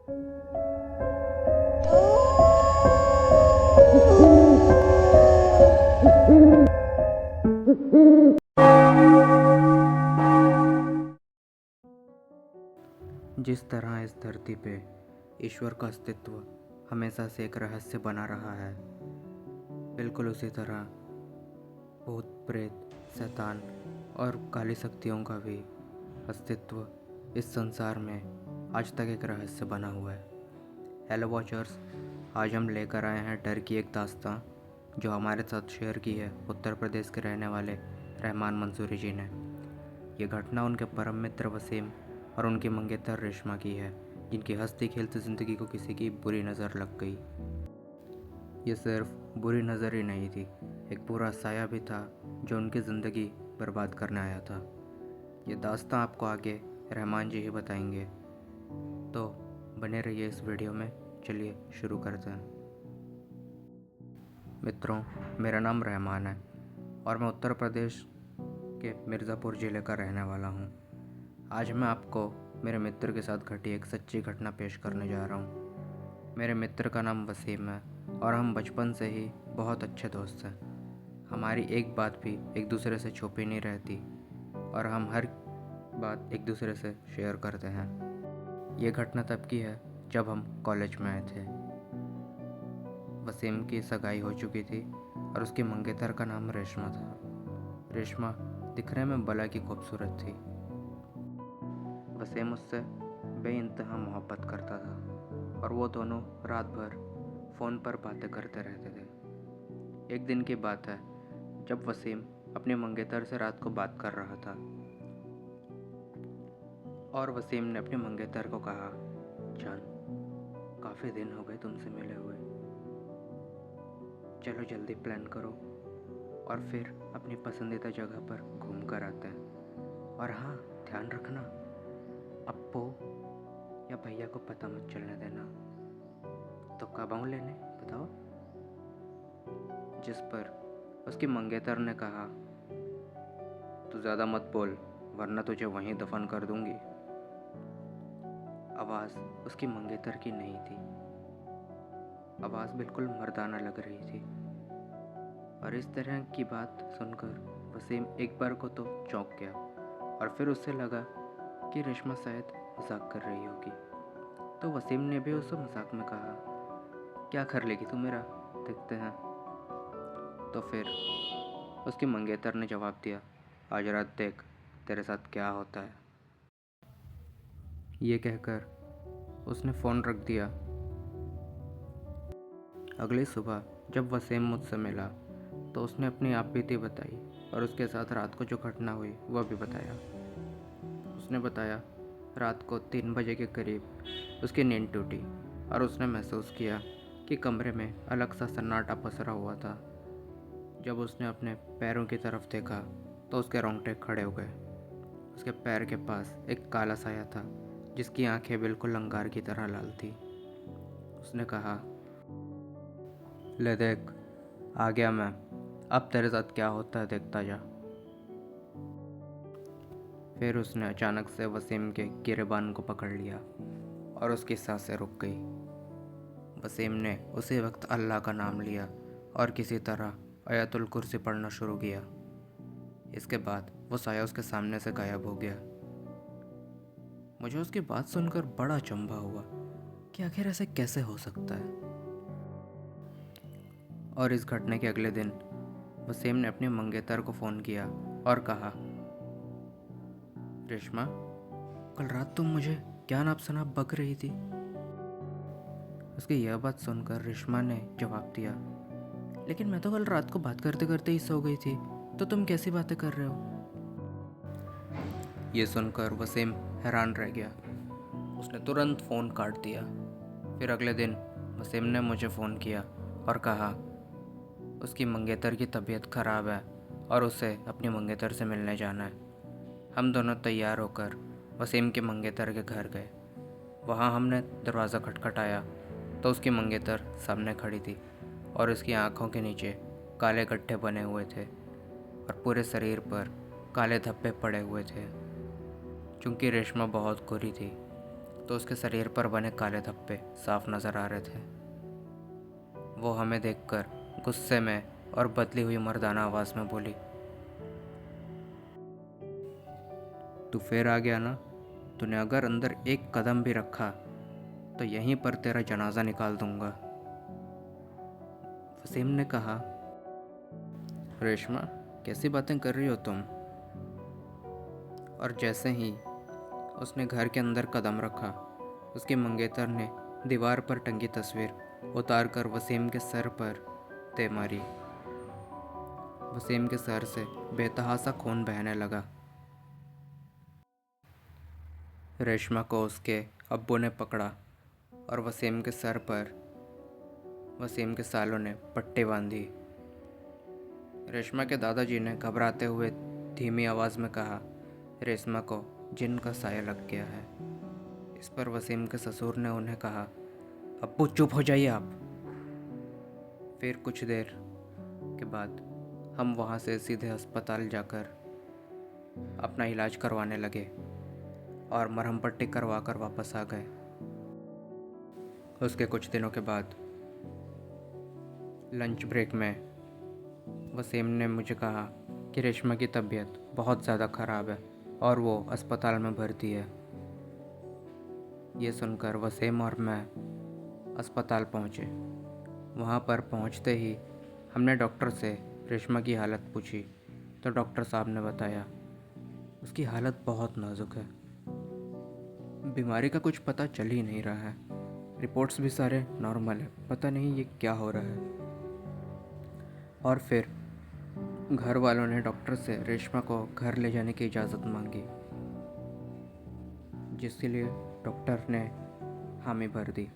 जिस तरह इस धरती पे ईश्वर का अस्तित्व हमेशा से एक रहस्य बना रहा है, बिल्कुल उसी तरह भूत प्रेत, शैतान और काली शक्तियों का भी अस्तित्व इस संसार में आज तक एक रहस्य बना हुआ है। हेलो वॉचर्स, आज हम लेकर आए हैं डर की एक दास्तां जो हमारे साथ शेयर की है उत्तर प्रदेश के रहने वाले रहमान मंसूरी जी ने। ये घटना उनके परम मित्र वसीम और उनकी मंगेतर रेशमा की है, जिनकी हंसती खेलती ज़िंदगी को किसी की बुरी नज़र लग गई। ये सिर्फ बुरी नज़र ही नहीं थी, एक पूरा साया भी था जो उनकी ज़िंदगी बर्बाद करने आया था। ये दास्तां आपको आगे रहमान जी ही बताएंगे, तो बने रहिए इस वीडियो में। चलिए शुरू करते हैं। मित्रों, मेरा नाम रहमान है और मैं उत्तर प्रदेश के मिर्ज़ापुर ज़िले का रहने वाला हूँ। आज मैं आपको मेरे मित्र के साथ घटी एक सच्ची घटना पेश करने जा रहा हूँ। मेरे मित्र का नाम वसीम है और हम बचपन से ही बहुत अच्छे दोस्त हैं। हमारी एक बात भी एक दूसरे से छुपी नहीं रहती और हम हर बात एक दूसरे से शेयर करते हैं। ये घटना तब की है जब हम कॉलेज में आए थे। वसीम की सगाई हो चुकी थी और उसकी मंगेतर का नाम रेशमा था। रेशमा दिखने में बला की खूबसूरत थी। वसीम उससे बेइंतहा मोहब्बत करता था और वो दोनों रात भर फ़ोन पर बातें करते रहते थे। एक दिन की बात है जब वसीम अपनी मंगेतर से रात को बात कर रहा था और वसीम ने अपनी मंगेतर को कहा, जान, काफ़ी दिन हो गए तुमसे मिले हुए, चलो जल्दी प्लान करो और फिर अपनी पसंदीदा जगह पर घूम कर आते हैं। और हाँ, ध्यान रखना, अप्पू या भैया को पता मत चलने देना। तो कब आऊँ लेने, बताओ। जिस पर उसकी मंगेतर ने कहा, तू ज़्यादा मत बोल वरना तुझे वहीं दफन कर दूंगी। आवाज़ उसकी मंगेतर की नहीं थी, आवाज़ बिल्कुल मर्दाना लग रही थी। और इस तरह की बात सुनकर वसीम एक बार को तो चौंक गया और फिर उससे लगा कि रेशमा शायद मजाक कर रही होगी। तो वसीम ने भी उसे मजाक में कहा, क्या कर लेगी तू मेरा, देखते हैं। तो फिर उसकी मंगेतर ने जवाब दिया, आज रात देख तेरे साथ क्या होता है। ये कहकर उसने फ़ोन रख दिया। अगली सुबह जब वसीम मुझसे मिला तो उसने अपनी आपबीती बताई और उसके साथ रात को जो घटना हुई वह भी बताया। उसने बताया, रात को 3 बजे के करीब उसकी नींद टूटी और उसने महसूस किया कि कमरे में अलग सा सन्नाटा पसरा हुआ था। जब उसने अपने पैरों की तरफ देखा तो उसके रोंगटे खड़े हो गए। उसके पैर के पास एक काला साया था जिसकी आंखें बिल्कुल अंगार की तरह लाल थी। उसने कहा, ले देख, आ गया मैं, अब तेरे साथ क्या होता है देखता जा। फिर उसने अचानक से वसीम के गिरेबान को पकड़ लिया और उसकी सांसें रुक गई। वसीम ने उसी वक्त अल्लाह का नाम लिया और किसी तरह आयतुल कुर्सी पढ़ना शुरू किया। इसके बाद वो साया उसके सामने से गायब हो गया। मुझे उसकी बात सुनकर बड़ा अचंभा हुआ कि आखिर ऐसे कैसे हो सकता है। और इस घटना के अगले दिन वसीम ने अपनी मंगेतर को फ़ोन किया और कहा, रेशमा, कल रात तुम मुझे क्या नाप शनाप बक रही थी। उसकी यह बात सुनकर रेशमा ने जवाब दिया, लेकिन मैं तो कल रात को बात करते करते ही सो गई थी, तो तुम कैसी बातें कर रहे हो। ये सुनकर वसीम हैरान रह गया। उसने तुरंत फ़ोन काट दिया। फिर अगले दिन वसीम ने मुझे फ़ोन किया और कहा उसकी मंगेतर की तबीयत ख़राब है और उसे अपनी मंगेतर से मिलने जाना है। हम दोनों तैयार होकर वसीम के मंगेतर के घर गए। वहाँ हमने दरवाज़ा खटखटाया तो उसकी मंगेतर सामने खड़ी थी और उसकी आँखों के नीचे काले गड्ढे बने हुए थे और पूरे शरीर पर काले धब्बे पड़े हुए थे। चूँकि रेशमा बहुत गोरी थी तो उसके शरीर पर बने काले धब्बे साफ नजर आ रहे थे। वो हमें देखकर गुस्से में और बदली हुई मर्दाना आवाज़ में बोली, तू फिर आ गया ना? तूने अगर अंदर एक कदम भी रखा तो यहीं पर तेरा जनाजा निकाल दूंगा। वसीम ने कहा, रेशमा, कैसी बातें कर रही हो तुम? और जैसे ही उसने घर के अंदर कदम रखा, उसके मंगेतर ने दीवार पर टंगी तस्वीर उतार कर वसीम के सर पर दे मारी। वसीम के सर से बेतहासा खून बहने लगा। रेशमा को उसके अब्बू ने पकड़ा और वसीम के सर पर वसीम के सालों ने पट्टी बांधी। रेशमा के दादाजी ने घबराते हुए धीमी आवाज़ में कहा, रेशमा को जिन का साया लग गया है। इस पर वसीम के ससुर ने उन्हें कहा, अब्बू चुप हो जाइए आप। फिर कुछ देर के बाद हम वहाँ से सीधे अस्पताल जाकर अपना इलाज करवाने लगे और मरहम पट्टी करवा कर वापस आ गए। उसके कुछ दिनों के बाद लंच ब्रेक में वसीम ने मुझे कहा कि रेशमा की तबीयत बहुत ज़्यादा ख़राब है और वो अस्पताल में भर्ती है। ये सुनकर वसीम और मैं अस्पताल पहुँचे। वहाँ पर पहुँचते ही हमने डॉक्टर से रेशमा की हालत पूछी तो डॉक्टर साहब ने बताया, उसकी हालत बहुत नाजुक है, बीमारी का कुछ पता चल ही नहीं रहा है, रिपोर्ट्स भी सारे नॉर्मल है, पता नहीं ये क्या हो रहा है। और फिर घर वालों ने डॉक्टर से रेशमा को घर ले जाने की इजाज़त मांगी, जिसके लिए डॉक्टर ने हामी भर दी।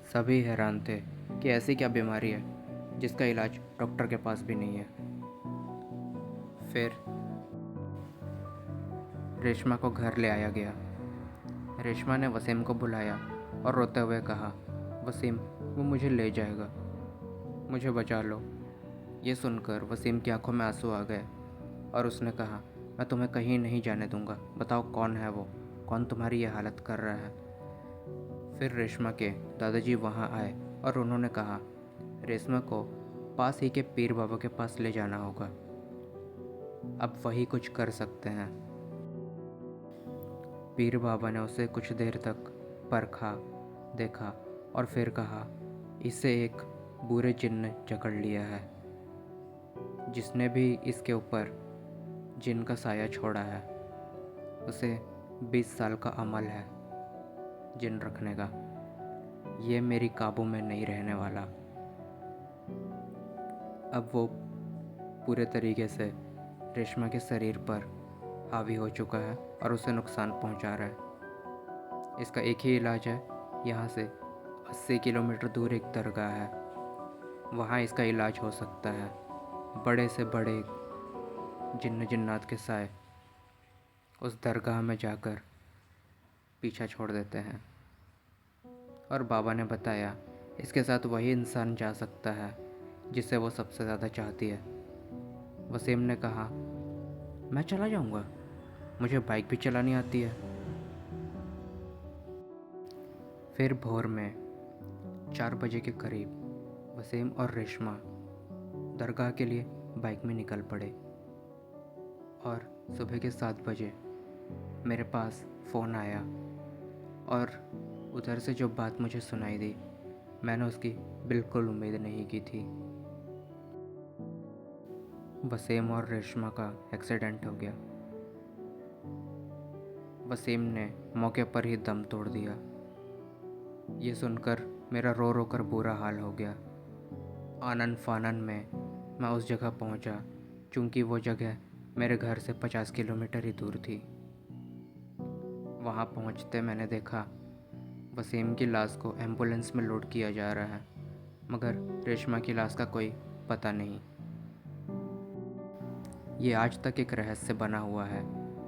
सभी हैरान थे कि ऐसी क्या बीमारी है जिसका इलाज डॉक्टर के पास भी नहीं है। फिर रेशमा को घर ले आया गया। रेशमा ने वसीम को बुलाया और रोते हुए कहा, वसीम, वो मुझे ले जाएगा, मुझे बचा लो। ये सुनकर वसीम की आंखों में आंसू आ गए और उसने कहा, मैं तुम्हें कहीं नहीं जाने दूंगा, बताओ कौन है वो, कौन तुम्हारी ये हालत कर रहा है। फिर रेशमा के दादाजी वहाँ आए और उन्होंने कहा, रेशमा को पास ही के पीर बाबा के पास ले जाना होगा, अब वही कुछ कर सकते हैं। पीर बाबा ने उसे कुछ देर तक परखा, देखा और फिर कहा, इसे एक बुरे जिन ने जकड़ लिया है। जिसने भी इसके ऊपर जिन का साया छोड़ा है उसे 20 साल का अमल है जिन रखने का। ये मेरी काबू में नहीं रहने वाला। अब वो पूरे तरीके से रेशमा के शरीर पर हावी हो चुका है और उसे नुकसान पहुंचा रहा है। इसका एक ही इलाज है, यहाँ से 80 किलोमीटर दूर एक दरगाह है, वहाँ इसका इलाज हो सकता है। बड़े से बड़े जिन्न जिन्नात के साए उस दरगाह में जाकर पीछा छोड़ देते हैं। और बाबा ने बताया, इसके साथ वही इंसान जा सकता है जिसे वो सबसे ज़्यादा चाहती है। वसीम ने कहा, मैं चला जाऊँगा, मुझे बाइक भी चलानी आती है। फिर भोर में 4 बजे के करीब वसीम और रेशमा दरगाह के लिए बाइक में निकल पड़े और सुबह के 7 बजे मेरे पास फ़ोन आया और उधर से जो बात मुझे सुनाई दी, मैंने उसकी बिल्कुल उम्मीद नहीं की थी। वसीम और रेशमा का एक्सीडेंट हो गया। वसीम ने मौके पर ही दम तोड़ दिया। ये सुनकर मेरा रो रो कर बुरा हाल हो गया। आनन फानन में मैं उस जगह पहुंचा, चूँकि वो जगह मेरे घर से 50 किलोमीटर ही दूर थी। वहाँ पहुँचते मैंने देखा वसीम की लाश को एम्बुलेंस में लोड किया जा रहा है, मगर रेशमा की लाश का कोई पता नहीं। ये आज तक एक रहस्य बना हुआ है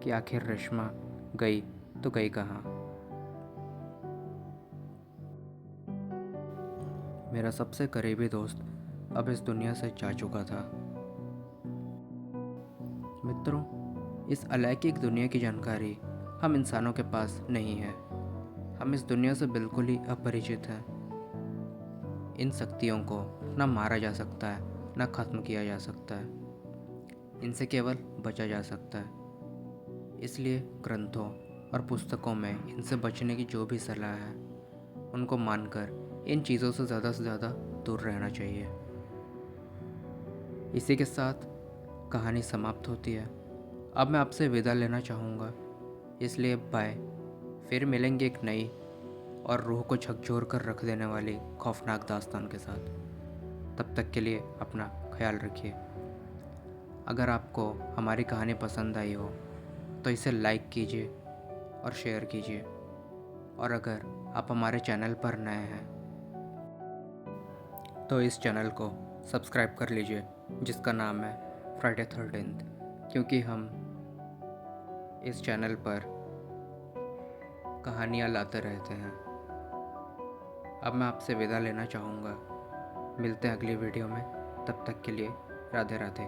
कि आखिर रेशमा गई तो गई कहाँ। मेरा सबसे करीबी दोस्त अब इस दुनिया से जा चुका था। मित्रों, इस अलौकिक दुनिया की जानकारी हम इंसानों के पास नहीं है। हम इस दुनिया से बिल्कुल ही अपरिचित हैं। इन शक्तियों को ना मारा जा सकता है, ना खत्म किया जा सकता है। इनसे केवल बचा जा सकता है। इसलिए ग्रंथों और पुस्तकों में इनसे बचने की जो भी सलाह है, उनको मानकर इन चीज़ों से ज़्यादा दूर रहना चाहिए। इसी के साथ कहानी समाप्त होती है। अब मैं आपसे विदा लेना चाहूँगा, इसलिए बाय। फिर मिलेंगे एक नई और रूह को झकझोर कर रख देने वाली खौफनाक दास्तान के साथ। तब तक के लिए अपना ख्याल रखिए। अगर आपको हमारी कहानी पसंद आई हो तो इसे लाइक कीजिए और शेयर कीजिए। और अगर आप हमारे चैनल पर नए हैं तो इस चैनल को सब्सक्राइब कर लीजिए, जिसका नाम है फ्राइडे 13th, क्योंकि हम इस चैनल पर कहानियाँ लाते रहते हैं। अब मैं आपसे विदा लेना चाहूँगा। मिलते हैं अगली वीडियो में। तब तक के लिए राधे राधे।